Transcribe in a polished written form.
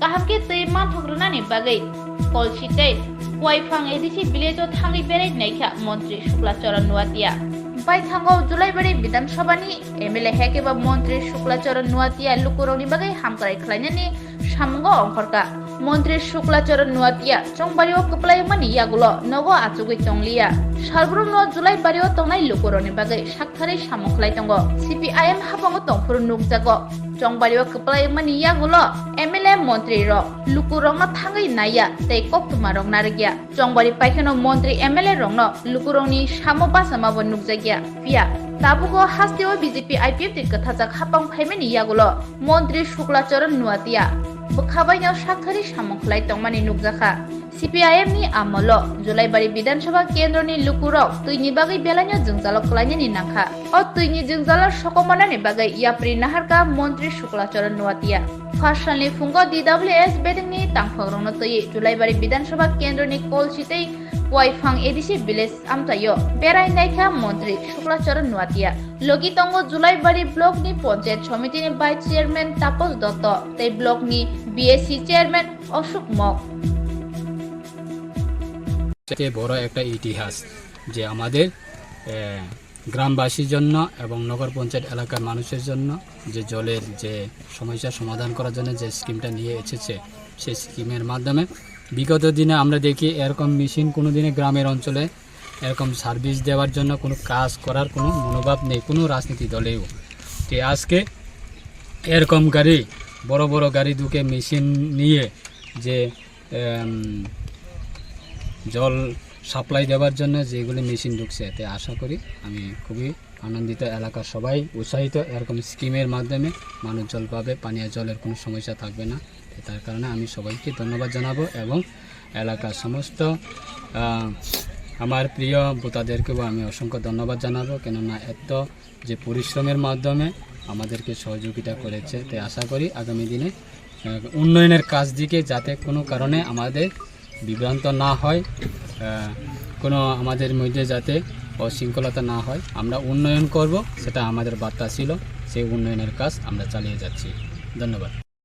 kahamke tei manthogrunani bagai kolchitei waifang edisi village thangi berai naikha মন্ত্রী Shuklacharan নুয়াতিয়া বাইথাঙ্গো Julaibari বিধানসভানি MLA হেকেবা মন্ত্রী শুক্লাচরণ নুয়াতিয়া লুকুরংনি বাgai হামকারাই খ্লাইনানি সামঙ্গ অংখরকা মন্ত্রী শুক্লাচরণ নুয়াতিয়া চংবাড়িও কপ্লাইমানি ইয়াগুলো নগো আচুগৈ তংলিয়া সারব্রুম জুলাইবাড়িও তংনাই লুকুরংনি বাgai সাকথারি সামংখলাই তঙ্গ সিপিআইএম হাবঙ্গ তংফুর নুকজাগো চংবাড়িও কপ্লাইমানি ইয়াগুলো এমএলএ মন্ত্রী র লুকুরংনো থাঙ্গৈ নাইয়া tei koktuma rong narigya chongbari paikano মন্ত্রী MLA rongno lukurongni samo basamabo nukjagya pia tabugo hasteo BJP IPF ti kathajak hapang phaimani yagulo মন্ত্রী শুক্লাচরণ নুয়াতিয়া বখাবাইনাও সাকথারি সামংখলাই তংমানি নুকজাখা সিপিআইএম ni amolo জুলাইবাড়ি বিধানসভা কেন্দ্রনি লুকুরক তুইনি বাগৈ বেলাইনো জংজালক khlainani nangkha o tuini jongjalor sokomanani bagai yapri naharka মন্ত্রী শুক্লাচরণ নুয়াতিয়া ফার্স্টলি ফুঙ্গো ডিডব্লিউএস বেদিংনি তাংফাগ্রংনো তৈ জুলাইবাড়ি বিধানসভা কেন্দ্রনি কলচিতেই ওয়াইফাং এডিসি ভিলেজ আমতাইও বেরাই নাইখা মন্ত্রী শুক্লাচরণ নুয়াতিয়া লগিতঙ্গ জুলাইবাড়ি ব্লকনি পঞ্চায়েত সমিতিনি ভাইস চেয়ারম্যান তাপস দত্ত তৈ ব্লকনি বিএসসি চেয়ারম্যান অশোক মক বড় একটা ইতিহাস যে আমাদের গ্রামবাসীর জন্য এবং নগর পঞ্চায়েত এলাকার মানুষের জন্য যে জলের যে সমস্যার সমাধান করার জন্য যে স্কিমটা নিয়ে এসেছে সেই স্কিমের মাধ্যমে বিগত দিনে আমরা দেখি এরকম মেশিন কোনো দিনে গ্রামের অঞ্চলে এরকম সার্ভিস দেওয়ার জন্য কোনো কাজ করার কোনো মনোভাব নেই কোনো রাজনীতি দলেও। তো আজকে এরকম গাড়ি বড় বড় গাড়ি ঢুকে মেশিন নিয়ে যে জল সাপ্লাই দেওয়ার জন্য যেগুলি মেশিন ঢুকছে এতে আশা করি আমি খুবই আনন্দিত, এলাকার সবাই উৎসাহিত। এরকম স্কিমের মাধ্যমে মানুষ জল পাবে, পানীয় জলের কোনো সমস্যা থাকবে না। তার কারণে আমি সবাইকে ধন্যবাদ জানাবো এবং এলাকার সমস্ত আমার প্রিয় ভোটারদেরকেও আমি অসংখ্য ধন্যবাদ জানাবো, কেননা এত যে পরিশ্রমের মাধ্যমে আমাদেরকে সহযোগিতা করেছে। তাই আশা করি আগামী দিনে উন্নয়নের কাজ দিকে যাতে কোনো কারণে আমাদের বিভ্রান্ত না হয়, কোনো আমাদের মধ্যে যাতে অশৃঙ্খলতা না হয়, আমরা উন্নয়ন করব, সেটা আমাদের বার্তা ছিল। সেই উন্নয়নের কাজ আমরা চালিয়ে যাচ্ছি। ধন্যবাদ।